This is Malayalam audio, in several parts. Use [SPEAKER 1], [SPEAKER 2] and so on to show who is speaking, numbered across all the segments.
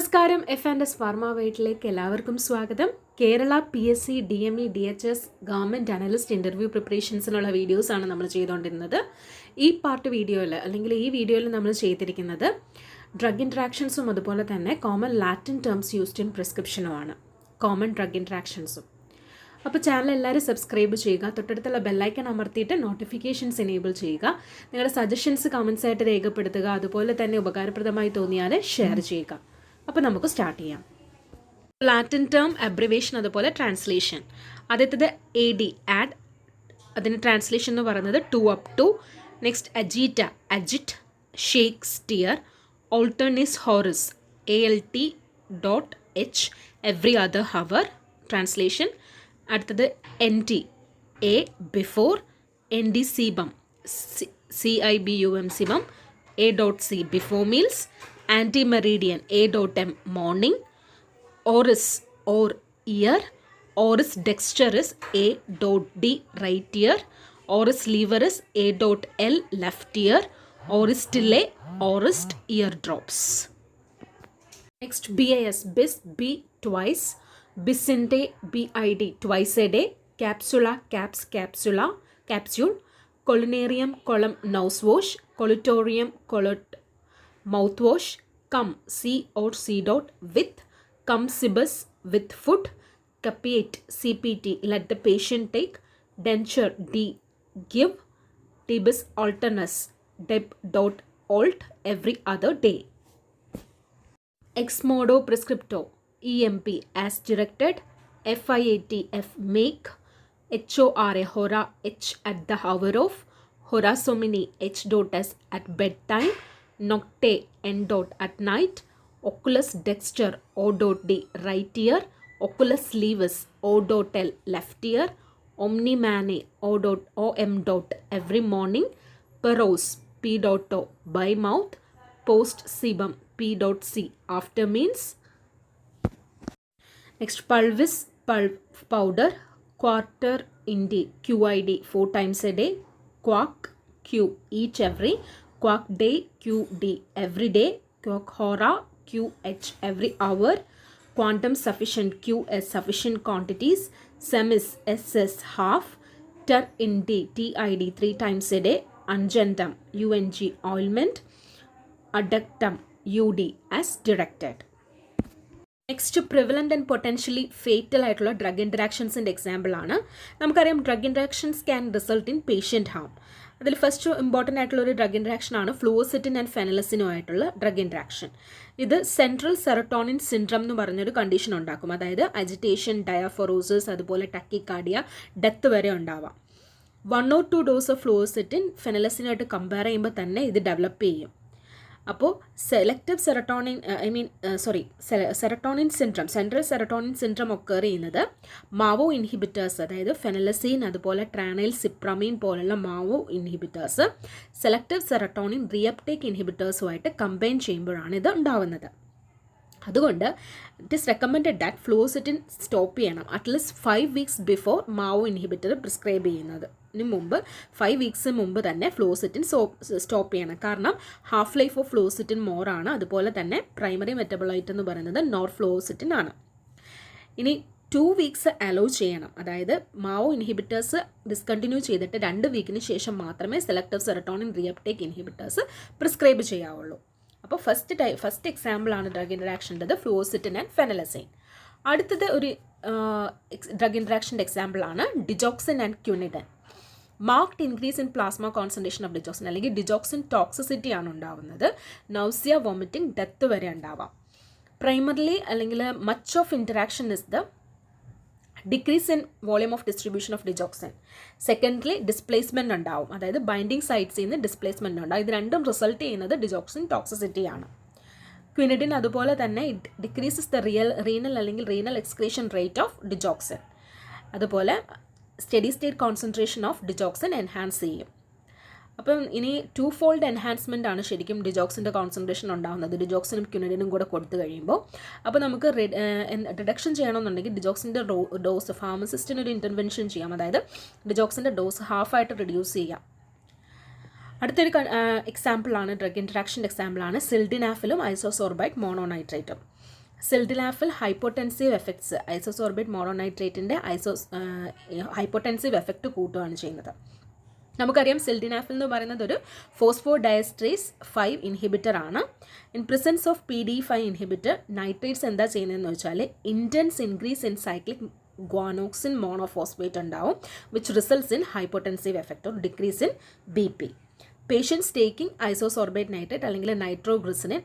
[SPEAKER 1] നമസ്കാരം. എഫ്&എസ് ഫാർമ വൈറ്റിലേക്ക് എല്ലാവർക്കും സ്വാഗതം. Kerala PSC DME DHS government analyst interview പ്രിപ്പറേഷൻസിനുള്ള വീഡിയോസാണ് നമ്മൾ ചെയ്തുകൊണ്ടിരുന്നത്. ഈ പാർട്ട് വീഡിയോയിൽ അല്ലെങ്കിൽ ഈ വീഡിയോയിൽ നമ്മൾ ചെയ്തിരിക്കുന്നത് ഡ്രഗ് ഇൻട്രാക്ഷൻസും അതുപോലെ തന്നെ common Latin terms used in പ്രിസ്ക്രിപ്ഷനുമാണ്. കോമൺ ഡ്രഗ് ഇൻട്രാക്ഷൻസും. അപ്പോൾ ചാനൽ എല്ലാവരും സബ്സ്ക്രൈബ് ചെയ്യുക, തൊട്ടടുത്തുള്ള ബെല്ലൈക്കൺ അമർത്തിയിട്ട് നോട്ടിഫിക്കേഷൻസ് എനേബിൾ ചെയ്യുക. നിങ്ങളുടെ സജഷൻസ് കമൻസ് ആയിട്ട് രേഖപ്പെടുത്തുക. അതുപോലെ തന്നെ ഉപകാരപ്രദമായി തോന്നിയാൽ ഷെയർ ചെയ്യുക. അപ്പോൾ നമുക്ക് സ്റ്റാർട്ട് ചെയ്യാം. ലാറ്റിൻ ടേം അബ്രിവേഷൻ അതുപോലെ ട്രാൻസ്ലേഷൻ. ആദ്യത്തേത് AD ആഡ്, അതിന് ട്രാൻസ്ലേഷൻ എന്ന് പറയുന്നത് to up to. Next agita agit, shake stir, alternis horis ALT.H every other hour translation. അടുത്തത് NT A before, ND cibum CIBUM cibum A.C before meals, ante meridiem A.M morning, auris or ear, auris dextris A.D right ear, auris laevis A.L left ear, auristillae ഓറിസ്റ്റ് ear drops. Next BIS bis B twice, ബിസിൻ്റെ BID twice a day, capsula caps capsula capsule, collunarium collun nose wash, collutorium collut mouth wash, cum C or C dot with, cum cibus with foot, capiate CPT let the patient take, denture D give, tibus alternus deb dot alt every other day. Ex modo prescripto EMP as directed, FIAT F make, HORA hora H at the hour of, horasomini H dot S at bedtime, nocte N dot at night, oculus dexter O dot D right ear, oculus levis O dot L left ear, omnimane O dot OM dot every morning, perose P dot O by mouth, post sebum P dot C after meals. Next pulvis powder, quarter indi QID 4 times a day, quark Q each every, quark day QD every day, quark hora QH every hour, quantum sufficient QS sufficient quantities, semis SS half, ter indi TID 3 times a day, ungentum UNG ointment, adductum UD as directed. Next prevalent and potentially fatal ആയിട്ടുള്ള ഡ്രഗ് ഇൻട്രാക്ഷൻസിൻ്റെ എക്സാമ്പിൾ ആണ്. നമുക്കറിയാം drug interactions can result in patient harm. അതിൽ ഫസ്റ്റ് ഇമ്പോർട്ടൻ്റ് ആയിട്ടുള്ള ഒരു ഡ്രഗ് ഇൻട്രാക്ഷൻ ആണ് ഫ്ലൂസിറ്റിൻ ആൻഡ് ഫെനലസിനും ആയിട്ടുള്ള ഡ്രഗ് ഇൻട്രാക്ഷൻ. ഇത് സെൻട്രൽ സെറട്ടോണിൻ സിൻഡ്രം എന്ന് പറഞ്ഞൊരു കണ്ടീഷൻ ഉണ്ടാക്കും. അതായത് അജിറ്റേഷൻ, ഡയാഫോറോസിസ്, അതുപോലെ ടക്കിക്കാർഡിയ, ഡെത്ത് വരെ ഉണ്ടാവാം. 1 or 2 ഡോസ് ഓഫ് ഫ്ലൂസിറ്റിൻ ഫെനലസിനായിട്ട് കമ്പയർ ചെയ്യുമ്പോൾ തന്നെ ഇത് ഡെവലപ്പ് ചെയ്യും. അപ്പോൾ selective serotonin syndrome, central serotonin syndrome occur ചെയ്യുന്നത് മാവോ ഇൻഹിബിറ്റേഴ്സ്, അതായത് ഫെനലസീൻ അതുപോലെ ട്രാനൈൽ സിപ്രമീൻ പോലുള്ള MAO inhibitors selective serotonin reuptake ഇൻഹിബിറ്റേഴ്സുമായിട്ട് കമ്പൈൻ ചെയ്യുമ്പോഴാണ് ഇത് ഉണ്ടാവുന്നത്. അതുകൊണ്ട് it is recommended that fluoxetine stop ചെയ്യണം at least 5 weeks before MAO inhibitor prescribe ചെയ്യുന്നതിന് മുമ്പ്, 5 weeks മുമ്പ് തന്നെ ഫ്ലൂസിറ്റിൻ സ്റ്റോപ്പ് ചെയ്യണം. കാരണം ഹാഫ് ലൈഫ് ഓഫ് ഫ്ലൂസിറ്റിൻ മോറാണ്. അതുപോലെ തന്നെ പ്രൈമറി മെറ്റബോളൈറ്റ് എന്ന് പറയുന്നത് നോർഫ്ലൂസിറ്റിൻ ആണ്. ഇനി 2 weeks അലോ ചെയ്യണം. അതായത് മാവോ ഇൻഹിബിറ്റേഴ്സ് ഡിസ്കണ്ടിന്യൂ ചെയ്തിട്ട് 2 weekന് ശേഷം മാത്രമേ selective serotonin reuptake inhibitors prescribe ചെയ്യാവുള്ളൂ. അപ്പോൾ ഫസ്റ്റ് എക്സാമ്പിളാണ് ഡ്രഗ് ഇൻട്രാക്ഷൻ്റെത് ഫ്ലൂസിറ്റിൻ ആൻഡ് ഫെനലസൈൻ. അടുത്തത് ഒരു ഡ്രഗ് ഇൻട്രാക്ഷൻ്റെ എക്സാമ്പിളാണ് digoxin and quinidine. Marked increase in plasma concentration of digoxin, അല്ലെങ്കിൽ ഡിജോക്സിൻ ടോക്സിസിറ്റി ആണ് ഉണ്ടാവുന്നത്. നൗസിയ, വോമിറ്റിംഗ്, ഡെത്ത് വരെ ഉണ്ടാവാം. പ്രൈമറിലി അല്ലെങ്കിൽ much of interaction is the decrease in volume of distribution of digoxin. Secondly displacement ഉണ്ടാവും, അതായത് ബൈൻഡിങ് സൈറ്റ്സിൽ നിന്ന് ഡിസ്പ്ലേസ്മെൻറ്റ് ഉണ്ടാവും. ഇത് രണ്ടും റിസൾട്ട് ചെയ്യുന്നത് ഡിജോക്സിൻ ടോക്സിസിറ്റിയാണ്. ക്വിനിഡിൻ അതുപോലെ തന്നെ ഇറ്റ് ഡിക്രീസസ് ദ റീനൽ അല്ലെങ്കിൽ renal excretion rate of digoxin. അതുപോലെ steady state concentration of digoxin enhance ചെയ്യും. അപ്പം ഇനി 2-fold എൻഹാൻസ്മെൻ്റ് ആണ് ശരിക്കും ഡിജോക്സിൻ്റെ കോൺസെൻട്രേഷൻ ഉണ്ടാകുന്നത് ഡിജോക്സിനും ക്യുനിഡിനും കൂടെ കൊടുത്തു കഴിയുമ്പോൾ. അപ്പോൾ നമുക്ക് റിഡക്ഷൻ ചെയ്യണമെന്നുണ്ടെങ്കിൽ ഡിജോക്സിൻ്റെ ഡോസ് ഫാർമസിസ്റ്റിന് ഒരു ഇൻ്റർവെൻഷൻ ചെയ്യാം. അതായത് ഡിജോക്സിൻ്റെ ഡോസ് ഹാഫായിട്ട് റിഡ്യൂസ് ചെയ്യാം. അടുത്തൊരു എക്സാമ്പിളാണ് ഡ്രഗ് ഇൻട്രാക്ഷൻ്റെ എക്സാമ്പിളാണ് സിൽഡിനാഫിലും ഐസോസോർബൈറ്റ് മോണോനൈട്രേറ്റും. സിൽഡിനാഫിൽ ഹൈപ്പോടെൻസീവ് എഫക്ട്സ് ഐസോസോർബേറ്റ് മോണോനൈട്രേറ്റിൻ്റെ ഹൈപ്പോടെൻസീവ് എഫക്റ്റ് കൂട്ടുകയാണ് ചെയ്യുന്നത്. നമുക്കറിയാം സിൽഡിനാഫിൽ എന്ന് പറയുന്നത് ഒരു ഫോസ്ഫോഡയസ്ട്രേസ് 5 ഇൻഹിബിറ്റർ ആണ്. In presence of PDE5 inhibitor nitrates എന്താ ചെയ്യുന്നതെന്ന് വെച്ചാൽ intense increase in cyclic guanosine monophosphate ഉണ്ടാവും, which results in hypotensive effect or decrease in BP. Patients taking isosorbide nitrate അല്ലെങ്കിൽ നൈട്രോഗ്ലിസറിൻ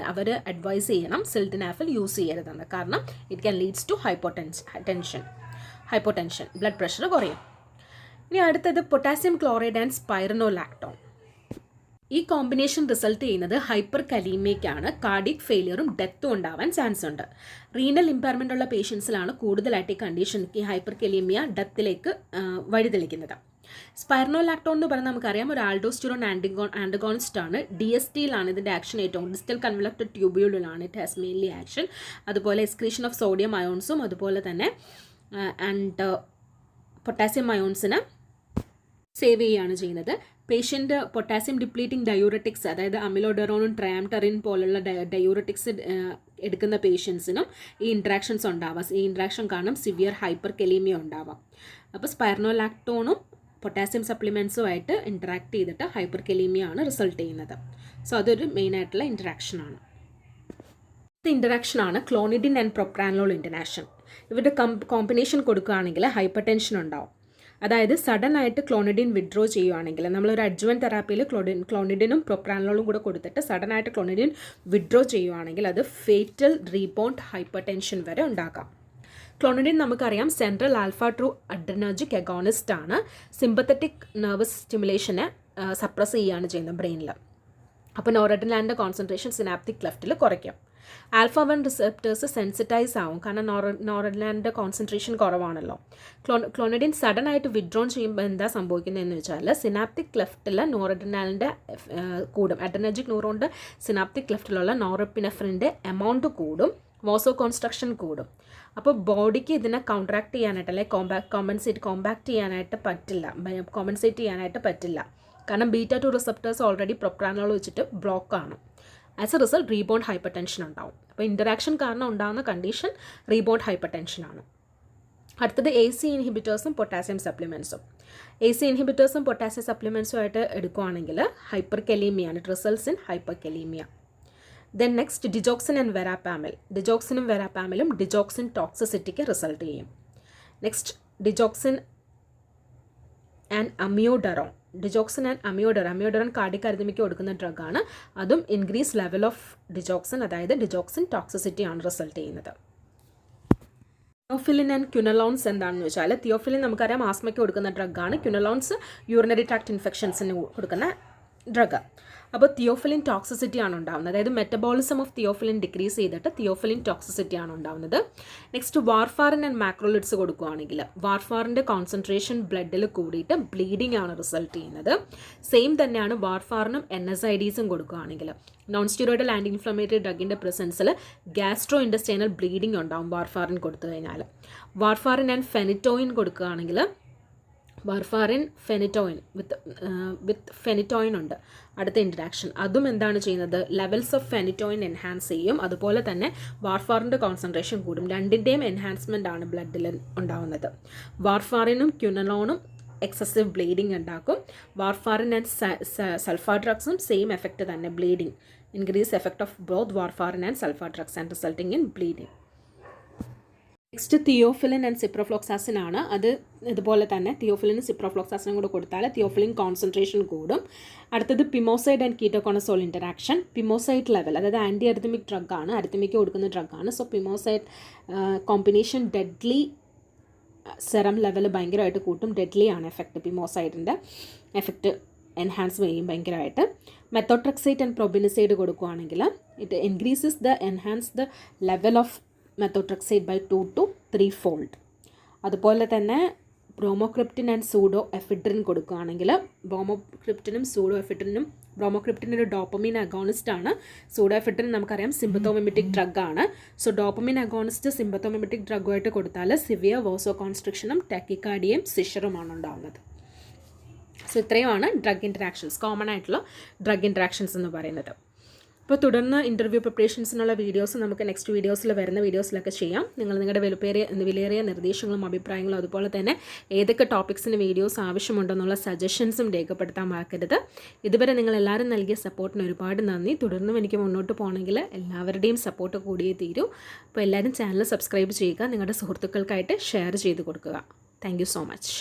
[SPEAKER 1] അവർ അഡ്വൈസ് ചെയ്യണം സിൽഡിനാഫിൽ യൂസ് ചെയ്യരുതെന്ന്. കാരണം it can leads to hypotension blood pressure കുറയും. ഇനി അടുത്തത് പൊട്ടാസ്യം ക്ലോറൈഡ് ആൻഡ് സ്പൈറനോലാക്ടോൺ. ഈ കോമ്പിനേഷൻ റിസൾട്ട് ചെയ്യുന്നത് ഹൈപ്പർ കലീമിയയ്ക്കാണ്. കാർഡിയക് ഫെയിലിയറും ഡെത്തും ഉണ്ടാവാൻ ചാൻസ് ഉണ്ട്. റീനൽ ഇമ്പയർമെൻ്റ് ഉള്ള പേഷ്യൻസിലാണ് കൂടുതലായിട്ട് ഈ കണ്ടീഷൻ, ഈ ഹൈപ്പർ കലീമിയ ഡെത്തിലേക്ക് വഴിതെളിക്കുന്നത്. സ്പൈറനോലാക്ടോൺ എന്ന് പറഞ്ഞാൽ നമുക്കറിയാം ഒരു ആൾഡോസ്റ്റിറോൺ ആൻറ്റഗോണിസ്റ്റ് ആണ്. DSTയിലാണ് ഇതിൻ്റെ ആക്ഷൻ ഏറ്റവും. ഡിസ്റ്റൽ കൺവലക്റ്റഡ് ട്യൂബ്യൂളിലാണ് ഇറ്റ് ഹാസ് മെയിൻലി ആക്ഷൻ. അതുപോലെ എക്സ്ക്രീഷൻ ഓഫ് സോഡിയം അയോൺസും അതുപോലെ തന്നെ ആൻഡ് പൊട്ടാസ്യം അയോൺസിന് സേവ് ചെയ്യുകയാണ് ചെയ്യുന്നത്. പേഷ്യൻ്റ് പൊട്ടാസ്യം ഡിപ്ലീറ്റിംഗ് ഡയൂററ്റിക്സ്, അതായത് അമിലോഡെറോണും ട്രയാംടറിൻ പോലുള്ള ഡയൂററ്റിക്സ് എടുക്കുന്ന പേഷ്യൻസിനും ഈ ഇൻട്രാക്ഷൻസ് ഉണ്ടാവാം. ഈ ഇൻട്രാക്ഷൻ കാരണം സിവിയർ ഹൈപ്പർ കലീമിയ ഉണ്ടാവാം. അപ്പോൾ സ്പൈറനോലാക്ടോണും പൊട്ടാസ്യം സപ്ലിമെൻസുമായിട്ട് ഇൻട്രാക്ട് ചെയ്തിട്ട് ഹൈപ്പർ കലീമിയ ആണ് റിസൾട്ട് ചെയ്യുന്നത്. സോ അതൊരു മെയിനായിട്ടുള്ള ഇൻട്രാക്ഷനാണ്. ഇൻട്രാക്ഷനാണ് ക്ലോണിഡിൻ ആൻഡ് പ്രൊപ്രാനോൾ ഇൻട്രാക്ഷൻ. ഇവരുടെ കോമ്പിനേഷൻ കൊടുക്കുകയാണെങ്കിൽ ഹൈപ്പർ ടെൻഷൻ ഉണ്ടാവും. അതായത് സഡൻ ആയിട്ട് ക്ലോണിഡിൻ വിഡ്രോ ചെയ്യുകയാണെങ്കിൽ, നമ്മളൊരു അഡ്ജുവൻ തെറാപ്പിയിൽ ക്ലോണിഡിനും പ്രൊപ്രാനോളും കൂടെ കൊടുത്തിട്ട് സഡൻ ആയിട്ട് ക്ലോണിഡിൻ വിഡ്രോ ചെയ്യുകയാണെങ്കിൽ അത് ഫേറ്റൽ റീബൗണ്ട് ഹൈപ്പർ ടെൻഷൻ വരെ ഉണ്ടാക്കാം. ക്ലോണിഡിൻ നമുക്കറിയാം central alpha true adrenergic agonist ആണ്. സിമ്പത്തറ്റിക് നെർവസ് സ്റ്റിമുലേഷനെ സപ്രസ് ചെയ്യുകയാണ് ചെയ്യുന്നത് ബ്രെയിനിൽ. അപ്പോൾ നോറഡ്രിനാലിൻ്റെ കോൺസെൻട്രേഷൻ സിനാപ്റ്റിക് ക്ലെഫ്റ്റിൽ കുറയ്ക്കും. ആൽഫ-1 റിസെപ്റ്റേഴ്സ് സെൻസിറ്റൈസ് ആവും, കാരണം നോറഡ്രിനാലിൻ്റെ കോൺസെൻട്രേഷൻ കുറവാണല്ലോ. ക്ലോണിഡിൻ സഡൻ ആയിട്ട് വിഡ്രോൺ ചെയ്യുമ്പോൾ എന്താ സംഭവിക്കുന്നതെന്ന് വെച്ചാൽ സിനാപ്റ്റിക് ക്ലെഫ്റ്റിൽ നോറഡ്രിനാലിൻ്റെ കൂടും. അഡ്രിനർജിക് ന്യൂറോണിൻ്റെ സിനാപ്റ്റിക് ക്ലെഫ്റ്റിലുള്ള നോറെപ്പിനെഫ്രിൻ്റെ എമൗണ്ട് കൂടും, വാസോ കോൺസ്ട്രക്ഷൻ കൂടും. അപ്പോൾ ബോഡിക്ക് ഇതിനെ കോൺട്രാക്ട് ചെയ്യാനായിട്ട് അല്ലെങ്കിൽ കോമ്പൻസേറ്റ് ചെയ്യാനായിട്ട് പറ്റില്ല. കാരണം β2 റിസെപ്റ്റേഴ്സ് ഓൾറെഡി പ്രൊപ്രാനോൾ വെച്ചിട്ട് ബ്ലോക്കാണ്. As A result rebound hyper tension ഉണ്ടാവും. അപ്പോൾ ഇൻറ്ററാക്ഷൻ കാരണം ഉണ്ടാകുന്ന കണ്ടീഷൻ റീബൗണ്ട് ഹൈപ്പർ ടെൻഷനാണ്. അടുത്തത് AC ഇൻഹിബിറ്റേഴ്സും പൊട്ടാസ്യം സപ്ലിമെൻസും. AC ഇൻഹിബിറ്റേഴ്സും പൊട്ടാസ്യം സപ്ലിമെൻസുമായിട്ട് എടുക്കുകയാണെങ്കിൽ ഹൈപ്പർ കലീമിയാണ്. It results in hyperkalaemia. Then next digoxin and verapamil. ഡിജോക്സിനും വെറാപാമിലും ഡിജോക്സിൻ ടോക്സിസിറ്റിക്ക് റിസൾട്ട് ചെയ്യും. Next digoxin and amiodarone. Amiodarone cardiac arrhythmic കൊടുക്കുന്ന ഡ്രഗാണ്. അതും ഇൻക്രീസ് ലെവൽ ഓഫ് ഡിജോക്സിൻ, അതായത് ഡിജോക്സിൻ ടോക്സിസിറ്റി ആണ് റിസൾട്ട് ചെയ്യുന്നത്. തിയോഫിലിൻ ആൻഡ് ക്യുനലോൺസ് എന്താണെന്ന് വെച്ചാൽ, തിയോഫിലിൻ നമുക്കറിയാം ആസ്മയ്ക്ക് കൊടുക്കുന്ന ഡ്രഗാണ്. ക്യുനലോൺസ് യൂറിനറി ട്രാക്ട് ഇൻഫെക്ഷൻസിന് കൊടുക്കുന്ന ഡ്രഗ്. അപ്പോൾ തിയോഫിലിൻ ടോക്സിസിറ്റി ആണ് ഉണ്ടാകുന്നത്. അതായത് മെറ്റബോളിസം ഓഫ് തിയോഫിലിൻ ഡിക്രീസ് ചെയ്തിട്ട് തിയോഫിലിൻ ടോക്സിസിറ്റി ആണ് ഉണ്ടാകുന്നത്. നെക്സ്റ്റ് വാർഫാറിൻ ആൻഡ് മാക്രോലിഡ്സ് കൊടുക്കുകയാണെങ്കിൽ വാർഫാറിൻ്റെ കോൺസെൻട്രേഷൻ ബ്ലഡിൽ കൂടിയിട്ട് ബ്ലീഡിംഗ് ആണ് റിസൾട്ട് ചെയ്യുന്നത്. സെയിം തന്നെയാണ് വാർഫാറിനും NSAIDസും കൊടുക്കുകയാണെങ്കിൽ. നോൺ സ്റ്റീറോയിഡൽ ആൻറ്റി ഇൻഫ്ലമേറ്ററി ഡ്രഗിൻ്റെ പ്രസൻസിൽ ഗ്യാസ്ട്രോ ഇൻഡസ്റ്റൈനൽ ബ്ലീഡിംഗ് ഉണ്ടാവും വാർഫാറിൻ കൊടുത്തു കഴിഞ്ഞാൽ. വാർഫാറിൻ ആൻഡ് ഫെനിറ്റോയിൻ കൊടുക്കുകയാണെങ്കിൽ വാർഫാറിൻ ഫെനിറ്റോയിൻ വിത്ത് ഫെനിറ്റോയിൻ ഉണ്ട് അടുത്ത ഇൻട്രാക്ഷൻ. അതും എന്താണ് ചെയ്യുന്നത്, ലെവൽസ് ഓഫ് ഫെനിറ്റോയിൻ എൻഹാൻസ് ചെയ്യും. അതുപോലെ തന്നെ വാർഫാറിൻ്റെ കോൺസെൻട്രേഷൻ കൂടും. രണ്ടിൻ്റെയും എൻഹാൻസ്മെൻ്റ് ആണ് ബ്ലഡിൽ ഉണ്ടാകുന്നത്. വാർഫാറിനും ക്യുനലോണും എക്സസീവ് ബ്ലീഡിംഗ് ഉണ്ടാക്കും. വാർഫാറിൻ ആൻഡ് സൾഫാർ ഡ്രഗ്സും സെയിം എഫക്റ്റ് തന്നെ, bleeding. Increase effect of both warfarin and sulfa drugs and resulting in bleeding. Next theophylline and ciprofloxacin ആണ്. അത് ഇതുപോലെ തന്നെ തിയോഫിലിനും സിപ്രോഫ്ലോക്സാസിനും കൂടെ കൊടുത്താൽ തിയോഫിലിൻ കോൺസെൻട്രേഷൻ കൂടും. അടുത്തത് pimozide and ketoconazole interaction. Pimozide level, അതായത് ആൻറ്റി അരിത്തമിക് ഡ്രഗാണ്, അരിത്തമിക്ക് കൊടുക്കുന്ന ഡ്രഗാണ്. So pimozide combination deadly serum level ഭയങ്കരമായിട്ട് കൂട്ടും. ഡെഡ്ലി ആണ് എഫക്റ്റ്, പിമോസൈഡിൻ്റെ എഫക്റ്റ് എൻഹാൻസ് ചെയ്യും ഭയങ്കരമായിട്ട്. മെത്തോട്രെക്സൈറ്റ് ആൻഡ് പ്രൊബിനിസൈഡ് കൊടുക്കുകയാണെങ്കിൽ it increases enhance the level of methotrexate by 2 to 3 fold. അതുപോലെ തന്നെ ബ്രോമോക്രിപ്റ്റിൻ ആൻഡ് സൂഡോ എഫിഡ്രിൻ കൊടുക്കുകയാണെങ്കിൽ ബ്രോമോക്രിപ്റ്റിൻ ഒരു ഡോപ്പമീൻ അഗോണിസ്റ്റ് ആണ്. സൂഡോ എഫിഡ്രിൻ നമുക്കറിയാം സിമ്പത്തോമിമെറ്റിക് ഡ്രഗ് ആണ്. സോ ഡോപ്പമീൻ അഗോണിസ്റ്റ് സിമ്പത്തോമിമെറ്റിക് ഡ്രഗുമായിട്ട് കൊടുത്താൽ സിവിയർ വാസോ കോൺസ്ട്രിക്ഷനും ടാക്കിക്കാർഡിയയും സിഷറുമാണ് ഉണ്ടാകുന്നത്. സോ ഇത്രയുമാണ് ഡ്രഗ് ഇൻട്രാക്ഷൻസ്, കോമൺ ആയിട്ടുള്ള ഡ്രഗ് ഇൻട്രാക്ഷൻസ് എന്ന് പറയുന്നത്. അപ്പോൾ തുടർന്ന് ഇൻ്റർവ്യൂ പ്രിപ്പറേഷൻസിനുള്ള വീഡിയോസ് നമുക്ക് നെക്സ്റ്റ് വീഡിയോസിൽ വരുന്ന വീഡിയോസിലൊക്കെ ചെയ്യാം. നിങ്ങൾ നിങ്ങളുടെ വിലയേറിയ നിർദ്ദേശങ്ങളും അഭിപ്രായങ്ങളും അതുപോലെ തന്നെ ഏതൊക്കെ ടോപ്പിക്സിന് വീഡിയോസ് ആവശ്യമുണ്ടെന്നുള്ള സജഷൻസും രേഖപ്പെടുത്താൻ മറക്കരുത്. ഇതുവരെ നിങ്ങൾ എല്ലാവരും നൽകിയ സപ്പോർട്ടിന് ഒരുപാട് നന്ദി. തുടർന്നും എനിക്ക് മുന്നോട്ട് പോകണമെങ്കിൽ എല്ലാവരുടെയും സപ്പോർട്ട് കൂടിയേ തീരൂ. അപ്പോൾ എല്ലാവരും ചാനൽ സബ്സ്ക്രൈബ് ചെയ്യുക, നിങ്ങളുടെ സുഹൃത്തുക്കൾക്കായിട്ട് ഷെയർ ചെയ്ത് കൊടുക്കുക. Thank you so much.